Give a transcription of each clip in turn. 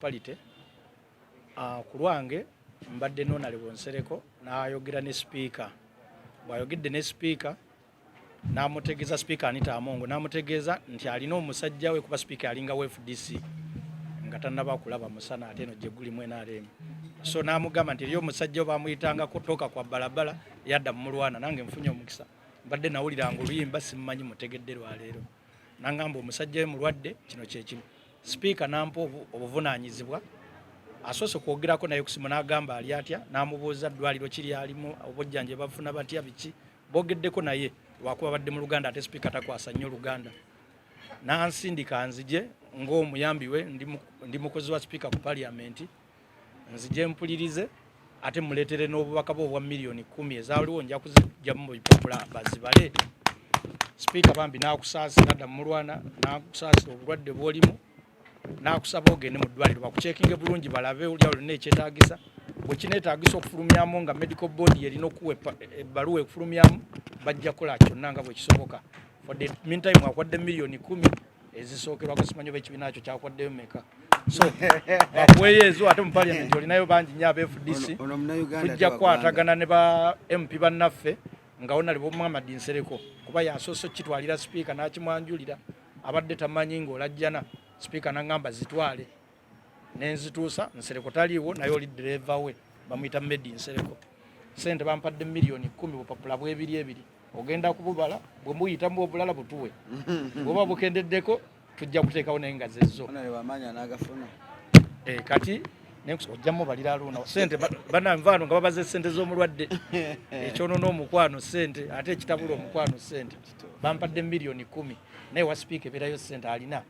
Palite ku lwange mbadde Nsereko Nsereko n'ayogera ne speaker. Bw'ayogedde ne speaker n'amutegeeza speaker Anita Amongo n'amutegeeza nti alina omusajja we kuba speaker alinga FDC nga tannaba kulaba musana ate eno gye guli mu NRM. So n'amugamba nti eriyo omusajja bamuyitanga kutoka kwa balabala yadda mu Mulwana, nange nfunye omukisa. Mbadde nawulira ngo luyimba simmanyi mutegedde lwaleero. Nangamba omusajja we mulwadde kino kye kino. Speaker nampa obuvunaanyizibwa asoose kwogerako naye kusimu n'agamba ali atya, n'amubuuza ddwaliro kiri alimu, obujjanje bafuna batya biki, boogeddeko naye lwakuba badde mu Luganda ate speaker takwasa nnyo Luganda. N'ansindika nzije ng'omuyambi we ndi mukozi wa speaker ku parliament, nzije mpulirize ate muleetere n'obubaka bwe obwa million 10 ezaaliwo nja kuzijjamu mu bipapula bazibale. Speaker bambi n'akusaasira nadda mu Mulwana, n'akusaasira obulwadde bw'olimu, n'akusaba ogende mu ddwaliro bakucekinge bulungi balabe olya olina ekyetaagisa. Bwe kineetaagisa okufulumyamu nga medical board erina okuwa ebbaluwa ekufulumyamu bajja kukola kyonna nga bwe kisoboka. For the meantime akwadde million 10 ezisookerwako, simanyi oba ekibiina kyo kyakwaddeyo meka. So bakuweeyo ezo ate mu parliament olinayo bangi nnyo aba FDC. Tujja kukwatagana ne ba MP bannaffe nga Honorable Muhammed Nsereko kuba yasoose kitwalira speaker n'akimwanjulira abadde tamanyi ng'olajjana. Speaker n'angamba zitwale nenzituusa. Nsereko taliiwo naye oli driver we bamuyita Muhammed Nsereko. Sente bampadde million 10 bupapula bw'ebiri ogenda kububala bwe muyitamu obulala butuwe bwoba bukendeddeko tujja kuteekawo naye nga zezzo kati ojjamu balira aluna sente bananvaano nga babaze sente z'omulwadde ekyono n'omukwano sente ate ekitabula omukwano sente bampadde million 10 naye wa speaker ebeerayo sente alina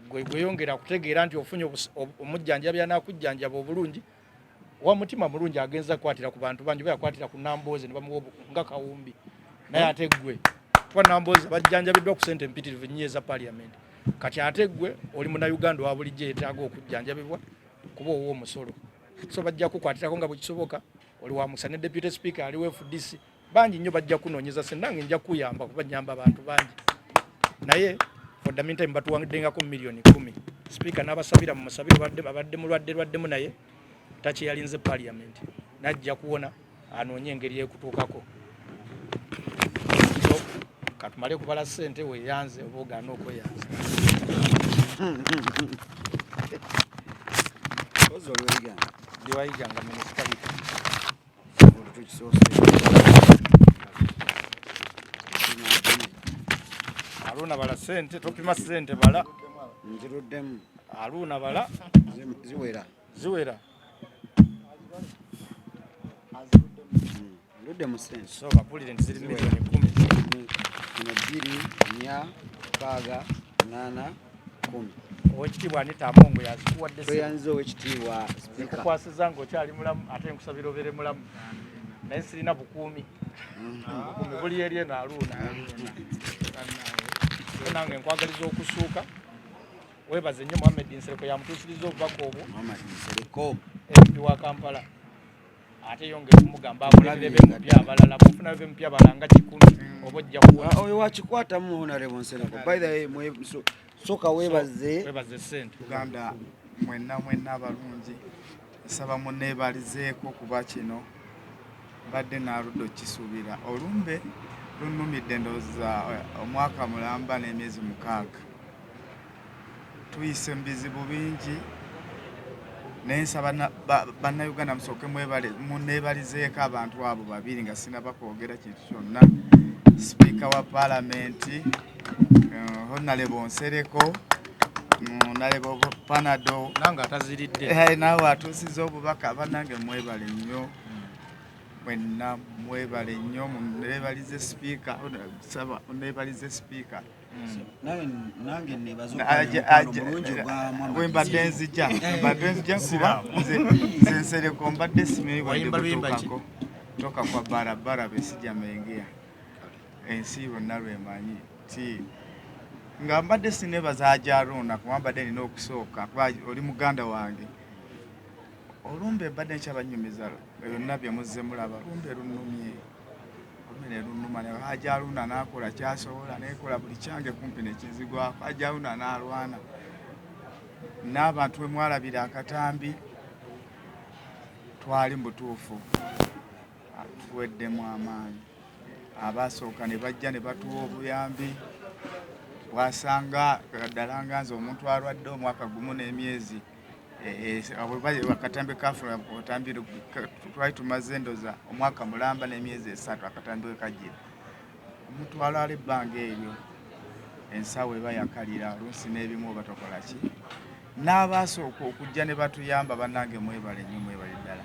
gweyongera kutegeera nti ofunye omujjanjabi anaakujjanjaba obulungi wa mutima mulungi agenza kukwatira ku bantu bangi yakwatira ku Nambooze ne bamuwa nga kawumbi naye ate ggwe kuba Nambooze bajjanjabiddwa ku sente mpitirivu nnyo eza parliament kati ate ggwe oli Munnayuganda wa bulijjo yeetaaga okujjanjabibwa kuba owa omusolo. So bajja kukwatirako nga bwe kisoboka. Oli wa Musa ne deputy speaker aliwo FDC bangi nnyo bajja kunoonyeza sente, nange nja kuyamba kuba nnyamba abantu bangi naye for the meantime batuwaddengako million 10. Speaker n'abasabira mu musabiro babadde mulwaddemu naye takyeyalinze parliament najja kuwona anoonye engeri y'ekutuukako. So katumale kubala sente weeyanze oba ogaana okweyanza. Ndiwayiganga municipality aluna bala sente topima sente bala nziruddemu aluna bala ziwera nziruddemu sente. So bapulire nti ziri million 10 Owekitiibwa Anita Amongo yazikuwadde toyanze owekitiibwa speaker kukwasiza ng'okyali mulamu ate nkusabira obeere mulamu naye sirina bukuumi bukuumi buli eri eno aluuna nange nkwagaliza okusuuka. Weebaze nnyo Muhammed Nsereko yamutuusiriza obubaka obwo MP wa Kampala ate yongera kumugamba akulabire b'empya abalala bufuna b'empya abalala nga 10 oba ojja kuwona oyo wakikwatamu Honorable Nsereko. By the way soka weebaze sente Uganda mwenna abalungi nsaba munneebalizeeko kuba kino mbadde naaludde okisuubira. Olumbe lunnumidde ndowooza omwaka mulamba n'emyezi 6 tuyise mu bizibu bingi naye nsaba bannayuganda musooke munneebalizeeko abantu abo babiri nga sinaba kwogera kintu kyonna. Speaker wa palamenti Honorable Nsereko Honorable Panado nange ataziridde naawe atuusizza obubaka bannange mwebale nnyo mwenna mwebale nnyo munneebalize speaker saba munneebalize speaker nange neebaza mbadde nzija kuba nze Nsereko mbadde simeyiwaddebutuukako toka kwa barabara besijja mengea ensi yonna lwemanyi ti nga mbadde sineebaza ajaruuna kuba mbadde nina okusooka kuba oli muganda wange. Olumbe mbadde nkyabanyumiza byonna bye muzze mulaba olumbe lunnumye olumbe lunnuma naye ajaruuna n'akola kyasobola neekola buli kyange kumpi nekizigwako ajaruuna n'alwana n'abantu bwe mwalabira akatambi twali mutuufu tuweddemu amaanyi. Abaasooka ne bajja ne batuwa obuyambi. Bwasanga ddala nga nze omuntu alwadde omwaka gumu n'emyezi akatambi kafuna otambi twali tumaze endoza omwaka mulamba n'emyezi 3 akatambi we kajjira. Omuntu alwala ebbanga eryo ensawo eba yakalira oluusi n'ebimu oba tokola ki. N'abaasooka okujja ne batuyamba bannange mwebale nnyo mwebale ddala.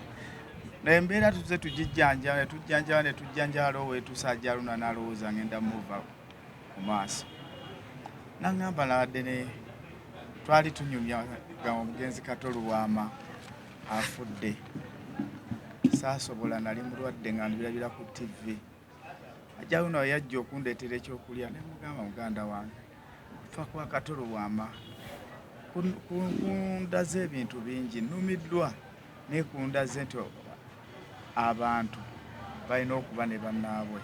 Embeera tuze tujjanjaba ne tujjanjala oweetuusa Luna n'alowooza ngenda muva mu maaso. N'aŋŋamba nabadde ne twali tunyumya omugenzi Katolwama afudde. Saasobola nali mulwadde nga mbirabira ku TV. Ajja Luna yajja okundeetera ekyokulya ne mugamba muganda wange fa kwa Katolwama kundaze ebintu bingi nnumiddwa naye kundaze nti abantu balina okuba ne bannaabwe.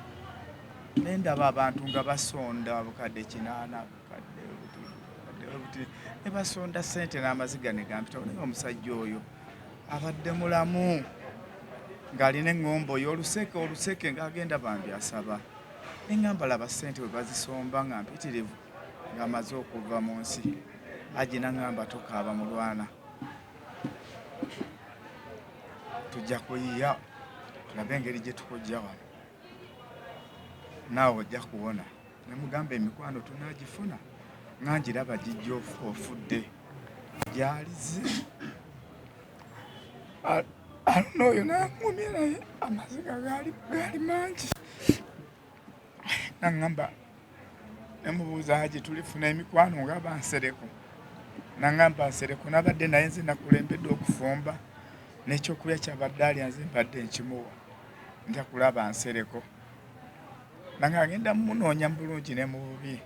Ne ndaba abantu nga basonda bukadde 8 ne basonda ssente n'amaziga ne gampita. Naye omusajja oyo abadde mulamu ng'alina eŋŋombo oyo oluseke ng'agenda bambi asaba. Ne ŋŋamba laba ssente bwe bazisomba nga mpitirivu ng'amaze okuva mu nsi. Aji n'aŋŋamba tokaaba Mulwana, tujja kuyiya tulabe engeri gye tukujja wano naawe ojja kuwona. Ne mugamba emikwano tunaagifuna nga ngiraba gijja ofudde gyalize. Aluna oyo n'aŋŋumya naye amaziga gaali mangi. N'aŋŋamba ne mubuuza Haji tulifuna emikwano ng'aba Nsereko. N'aŋŋamba Nsereko nabadde naye nze nakulembedde okufumba n'ekyokulya kyabadde alya nze mbadde nkimuwa. Nja kulaba Nsereko. Nange agenda mumunoonya mu bulungi ne mu bubi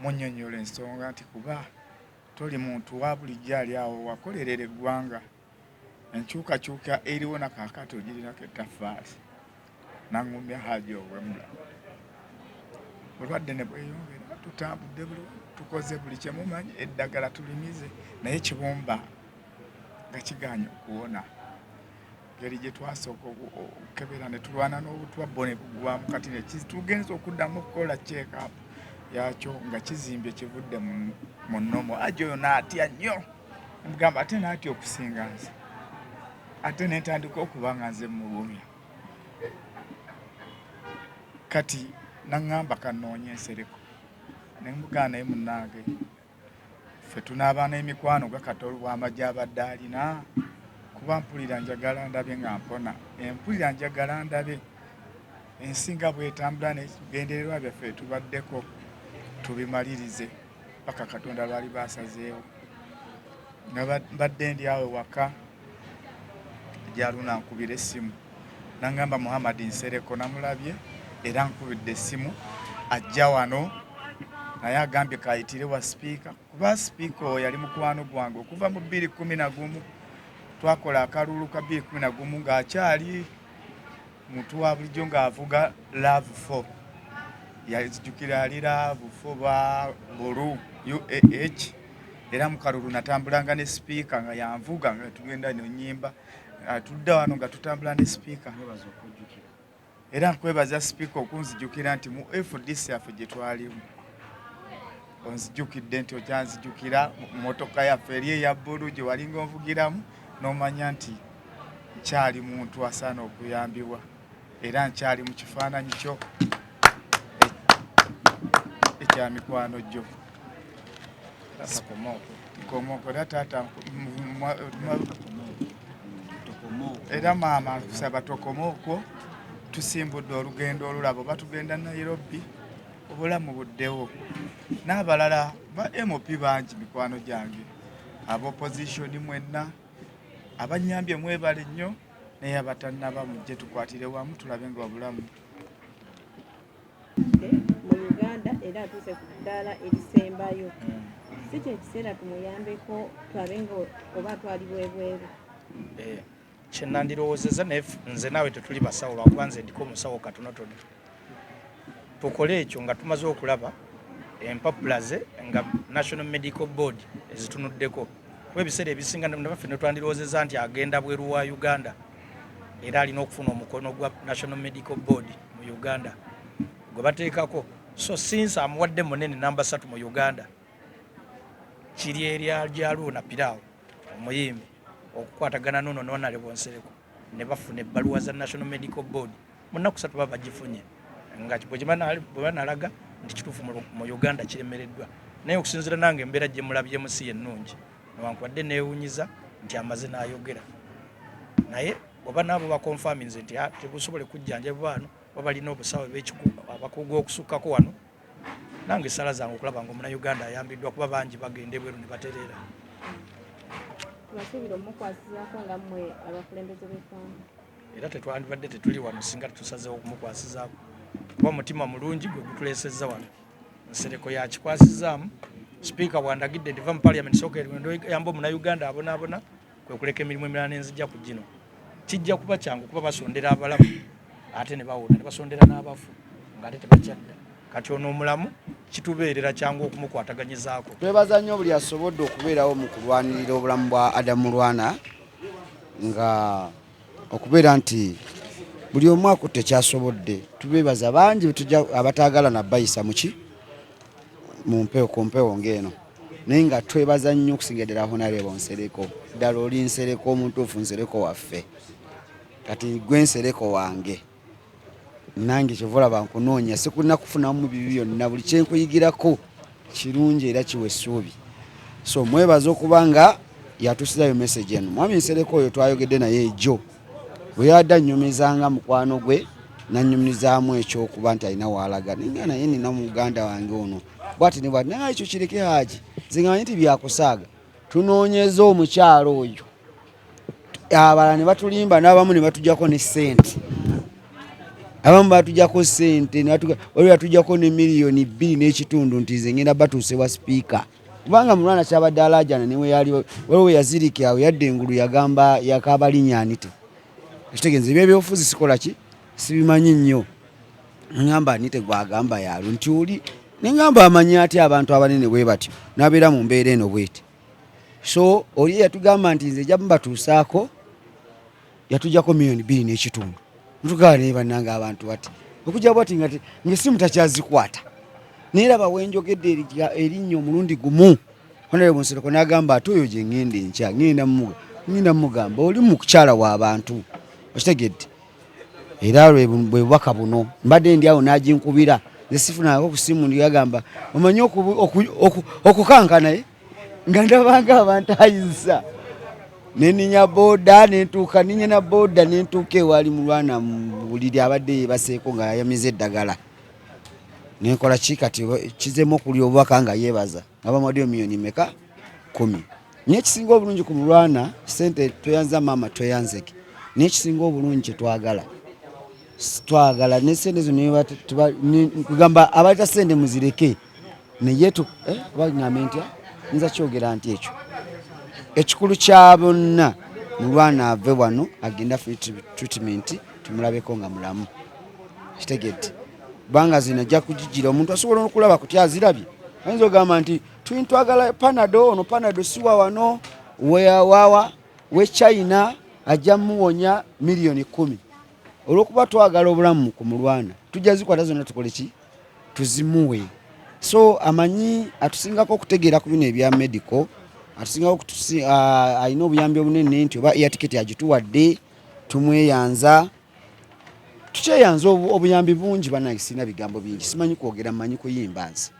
munnyonnyola ensonga nti kuba toli muntu wa bulijjo ali awo wakolerera eggwanga. Enkyukakyuka eriwo na kaakati ogirinako ettaffaali. N'aŋŋumya Haji ow'emulamu. Bulwadde ne bweyongera tutambudde tukoze buli kye mumanyi eddagala tulimize naye kibumba nga kigaanye okuwona. Ngeri gye twasooka okukebera ne tulwana n'obutwa bbo ne bugwamu kati ne tugenza okuddamu okukola check-up yakyo nga kizimbye kivudde mu nnomo. Haji oyo n'atya nnyo. Mugamba ate n'atya okusinga nze. Ate ne ntandika okuba nga nze mubumya. Kati n'aŋŋamba kannoonye Nsereko. Ne mugamba naye munnange ffe tunaaba n'emikwano ga Katolwama gy'abadde alina. Kuba mpulira njagala ndabe nga mpona. Empulira njagala ndabe ensinga bw'etambula n'ebigendererwa byaffe tubaddeko tubimalirize paka Katonda lwali baasazeewo. Nga mbadde ndi awo waka ajja Luna nkubira essimu. N'aŋŋamba Muhammed Nsereko namulabye era nkubidde essimu ajja wano naye agambye kayitire wa sipiika. Kuba sipiika oyo yali mukwano gwange okuva mu 2011 twakola akalulu ka 2011 ng'akyali muntu wa bulijjo ng'avuga Love 4. Yazijjukira ali Love 4 ba Bulu UAH. Era mu kalulu natambulanga ne sipiika nga yanvuga nga tugenda n'ennyimba. Tudda wano nga tutambula ne sipiika. Era nkwebaza sipiika okunzijjukira nti mu FDC yaffe gye twalimu. Onzijjukidde nti okyanzijjukira mmotoka yaffe eri eya bbulu gye walinga onvugiramu n'omanya nti nkyali muntu asaana okuyambibwa era nkyali mu kifaananyi kyo ekya mikwano gyo. Komoko era taata era maama kusaba tokomoko tusimbudde olugendo olulabo batugenda Nairobi obulamu buddewo. N'abalala ba MOP bangi mikwano gyange ab'opposition mwenna abanyambye mwebale nnyo naye abatannaba mujje tukwatire wamu tulabe nga obulamu mu Uganda era atuuse ku ddaala erisembayo. Si kye kiseera tumuyambeko tulabe nga oba twali bwebweru. Kye nandirowoozezza nze naawe tetuli basawo lwakuba nze ndiko omusawo katonotono. Tukole ekyo nga tumaze okulaba empapula ze nga National Medical Board ezitunuddeko webiseera ebisinga naffe ne twandiroozezza nti agenda bweru wa Uganda era alina okufuna omukono gwa National Medical Board mu Uganda gwe bateekako. So since amuwadde munene namba 3 mu Uganda kiri eryaluwo na Piraawo omuyimbi okukwatagana n'ono Honorable Nsereko ne bafuna ebbaluwa za National Medical Board mu nnaku 3 baba bagifunye nga bwe banalaga nti kituufu mu Uganda kiremereddwa. Naye okusinziira nange embeera gye mulabyemu si ennungi newankubadde neewunyiza nti amaze n'ayogera naye oba naabo bakonfaminze nti tebusobole kujjanjabwa wano oba balina obusawo abakugu okusukkako wano. Nange essala zange okulaba nga Omunnayuganda ayambiddwa kuba bangi bagenda ebweru ne batereera. Tubasuubira omukwasizaako nga mmwe abakulembeze b'eggwanga. Era tetwandibadde tetuli wano singa tusazeewo okumukwasizaako kuba omutima mulungi gwe gutuleesezza wano. Nsereko yakikwasizaamu sipiika bwandagidde ndiva mu parliament sooka erwendo yamba Omunnayuganda abonaabona kwe kuleka emirimu emirala n'enzijja ku gino. Kijja kuba kyangu kuba basondera abalamu ate ne bawona ne basondera n'abafu ng'ate tebakyadda. Kati ono omulamu kitubeerera kyangu okumukwataganyizaako. Twebaza nnyo buli asobodde okubeerawo mu kulwanirira obulamu bwa Adamu Mulwana nga okubeera nti buli omu akutte kyasobodde. Tubeebaza bangi abataagala na bayisa muki mu mpewo ku mpewo ng'eno naye nga twebaza nnyo okusinga ddala Honorable Nsereko. Ddala oli Nsereko omuntuufu Nsereko waffe kati gwe Nsereko wange nange kyova bankunoonya sikulina kufunamu bibi byonna buli kyenkuyigirako kirungi era kiwa essuubi. So mwebaza okuba nga yatusizayo message eno. Mwami Nsereko oyo twayogedde naye ejjo bwe yadda nnyumizanga mukwano gwe nannyumirizaamu ekyokuba nti alina waalaga ninga naye nina muganda wange ono bwati ne bwati naye ekyo kireke Haji nze nga manyi nti byakusaaga tunoonyeza omukyalo oyo abala ne batulimba n'abamu ne batujjako ne ssente abamu batujjako ssente waliwo yatujjako ne miliyoni 2.5 nti nze ngenda batuusewa sipiika kubanga Mulwana kyabadde alaajana newe yali waliwo yazirika awo yadde engulu yagamba yakabalinnyaanite ekitegeeza ebyobufuzi sikola ki sibimanyi nnyo ngamba anite gwagamba yalo nti oli nengamba amanyi ati abantu abanene bwe batyo nabeera mu mbeera eno bweti. So oli yatugamba nti nze jambatuusaako yatujjako miliyoni 2.5 mutugala naye bannanga abantu bati okujja bwati nga ngesimu takyazikwata naye raba wenjogedde erinnya omulundi gumu Honorable Nsereko n'agamba ati oyo gye ŋŋenda enkya ŋŋenda mugamba oli mukukyala w'abantu okitegedde era bwe bubaka buno mbadde ndi awo n'aginkubira nze sifunako ku simu ndiyagamba omanyi okukankana nga ndabanga abantu ayisa neninya boda nentuuka ninye na boda nentuuka ewali Mulwana mu buliri abadde baseeko nga yayamiza eddagala nenkola ki kati kizemu okulya obubaka nga yeebaza nga bamaddeyo miliyoni meka 10. Naye ekisinga obulungi ku Mulwana sente toyanza maama toyanzeke naye ekisinga obulungi kyetwagala twagala ne sente zino kugamba abaleta sente muzireke naye bagamba ntya nza kyogera nti ekyo ekikulu kya bonna Mulwana ave wano agenda treatment tumulabeko nga mulamu kitegedde banga zino ajja kugijira omuntu asobola okulaba kutya azirabye ayinza ogamba nti twagala panado ono panado siwa wano wawa we China ajja muwonya miliyoni 10 olwokuba twagala obulamu ku Mulwana tujja zikwata zonna tukole ki tuzimuwe. So amanyi atusingako okutegeera ku bino ebya medical atusingako alina obuyambi obunene nti oba air ticket agituwadde tumweyanza tukyeyanza obuyambi bungi bannange sina bigambo bingi simanyi kwogera mmanyi kuyimba nze